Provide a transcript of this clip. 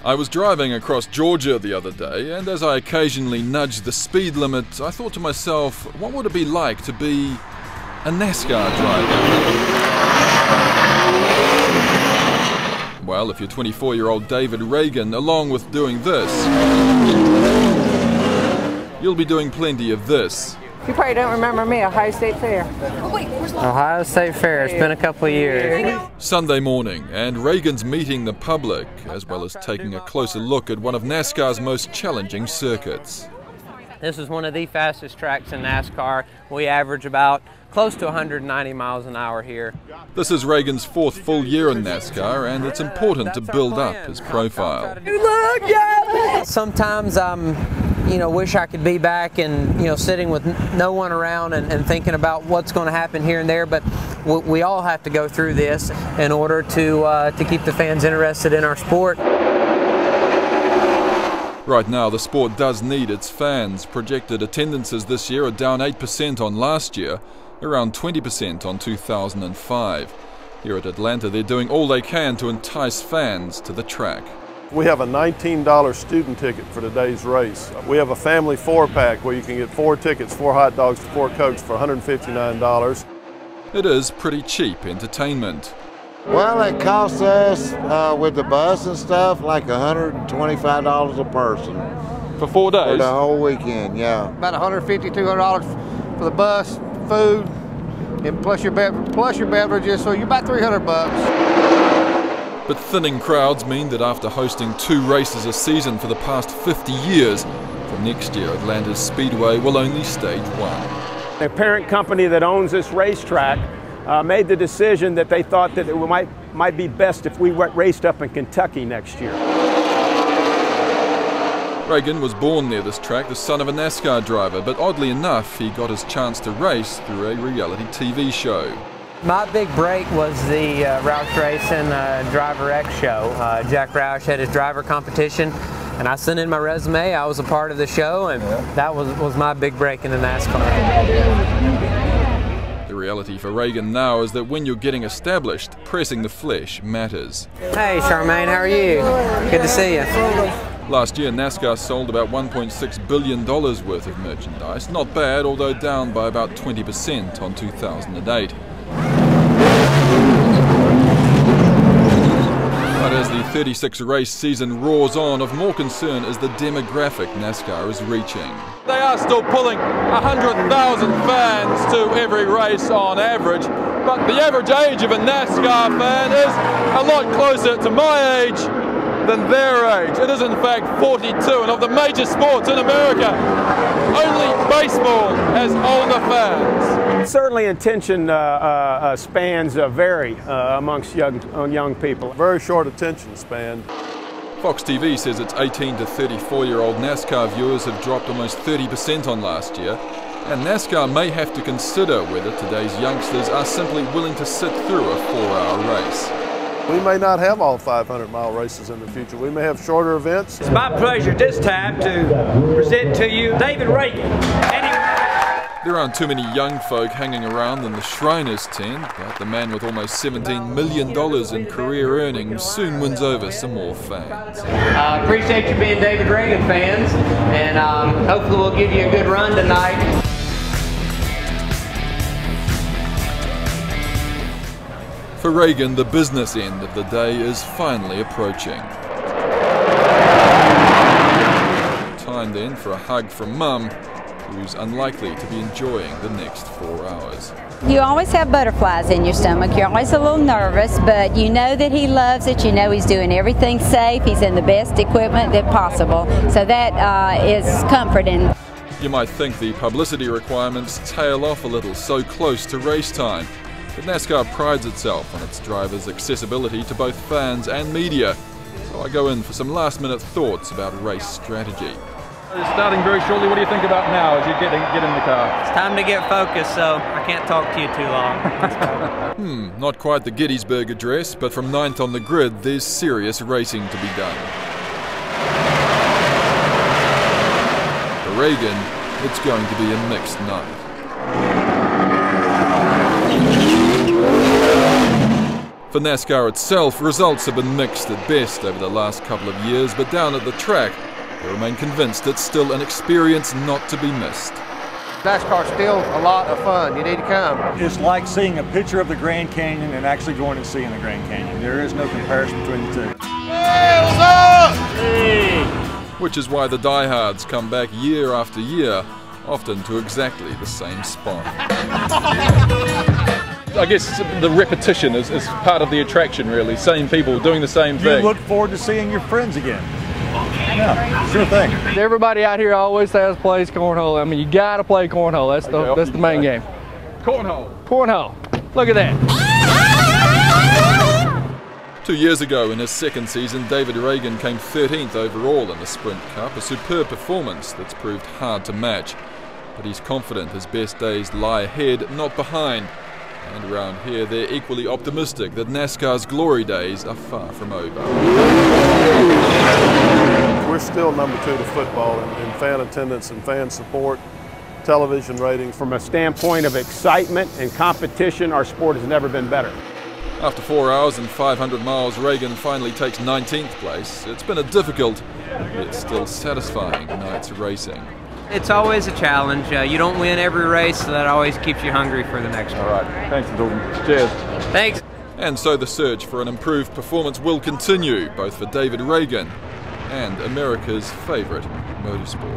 I was driving across Georgia the other day, and as I occasionally nudged the speed limit, I thought to myself, what would it be like to be a NASCAR driver? Well, if you're 24-year-old David Reagan, along with doing this, you'll be doing plenty of this. You probably don't remember me, Ohio State Fair. Ohio State Fair, it's been a couple of years. Sunday morning, and Reagan's meeting the public, as well as taking a closer look at one of NASCAR's most challenging circuits. This is one of the fastest tracks in NASCAR. We average about close to 190 miles an hour here. This is Reagan's fourth full year in NASCAR, and it's important to build up his profile. Sometimes wish I could be back and sitting with no one around and thinking about what's going to happen here and there, but we all have to go through this in order to keep the fans interested in our sport. Right now, the sport does need its fans. Projected attendances this year are down 8% on last year, around 20% on 2005. Here at Atlanta, they're doing all they can to entice fans to the track. We have a $19 student ticket for today's race. We have a family 4-pack where you can get 4 tickets, 4 hot dogs, 4 Cokes for $159. It is pretty cheap entertainment. Well, it costs us, with the bus and stuff, like $125 a person. For 4 days? For the whole weekend, yeah. About $150, $200 for the bus, food, and plus your beverages, so you're about $300 bucks. But thinning crowds mean that after hosting 2 races a season for the past 50 years, from next year Atlanta's Speedway will only stage 1. The parent company that owns this racetrack made the decision that they thought that it might be best if we raced up in Kentucky next year. Reagan was born near this track, the son of a NASCAR driver, but oddly enough he got his chance to race through a reality TV show. My big break was the Roush Racing Driver X show. Jack Roush had his driver competition, and I sent in my resume. I was a part of the show, and that was my big break in the NASCAR. The reality for Reagan now is that when you're getting established, pressing the flesh matters. Hey Charmaine, how are you? Good to see you. Last year, NASCAR sold about $1.6 billion worth of merchandise. Not bad, although down by about 20% on 2008. But as the 36-race season roars on, of more concern is the demographic NASCAR is reaching. They are still pulling 100,000 fans to every race on average, but the average age of a NASCAR fan is a lot closer to my age than their age. It is in fact 42, and of the major sports in America, only baseball has older fans. Certainly attention spans vary amongst young people. Very short attention span. Fox TV says its 18 to 34-year-old NASCAR viewers have dropped almost 30% on last year, and NASCAR may have to consider whether today's youngsters are simply willing to sit through a 4-hour race. We may not have all 500-mile races in the future. We may have shorter events. It's my pleasure this time to present to you David Reagan. There aren't too many young folk hanging around in the Shriners tent, but the man with almost $17 million in career earnings soon wins over some more fans. Appreciate you being David Reagan fans, and hopefully we'll give you a good run tonight. For Reagan, the business end of the day is finally approaching. Time then for a hug from Mum, who's unlikely to be enjoying the next 4 hours. You always have butterflies in your stomach. You're always a little nervous, but you know that he loves it. You know he's doing everything safe. He's in the best equipment that possible. So that is comforting. You might think the publicity requirements tail off a little so close to race time. But NASCAR prides itself on its drivers' accessibility to both fans and media. So I go in for some last-minute thoughts about race strategy. It's starting very shortly. What do you think about now as you get in the car? It's time to get focused, so I can't talk to you too long. Not quite the Gettysburg Address, but from 9th on the grid, there's serious racing to be done. For Reagan, it's going to be a mixed night. For NASCAR itself, results have been mixed at best over the last couple of years, but down at the track, they remain convinced it's still an experience not to be missed. NASCAR's still a lot of fun. You need to come. It's like seeing a picture of the Grand Canyon and actually going and seeing the Grand Canyon. There is no comparison between the two. Hey, what's up? Hey. Which is why the diehards come back year after year, often to exactly the same spot. I guess the repetition is part of the attraction, really. Same people doing the same thing. You look forward to seeing your friends again. Yeah, sure thing. Everybody out here always plays cornhole. I mean, you gotta play cornhole. That's the main game. Cornhole. Cornhole. Look at that. 2 years ago, in his second season, David Reagan came 13th overall in the Sprint Cup, a superb performance that's proved hard to match. But he's confident his best days lie ahead, not behind. And around here, they're equally optimistic that NASCAR's glory days are far from over. We're still number 2 to football in fan attendance and fan support, television ratings. From a standpoint of excitement and competition, our sport has never been better. After 4 hours and 500 miles, Reagan finally takes 19th place. It's been a difficult, yet still satisfying night's racing. It's always a challenge. You don't win every race, so that always keeps you hungry for the next one. All right. Thanks, Dalton. Cheers. Thanks. And so the search for an improved performance will continue, both for David Reagan and America's favorite motorsport.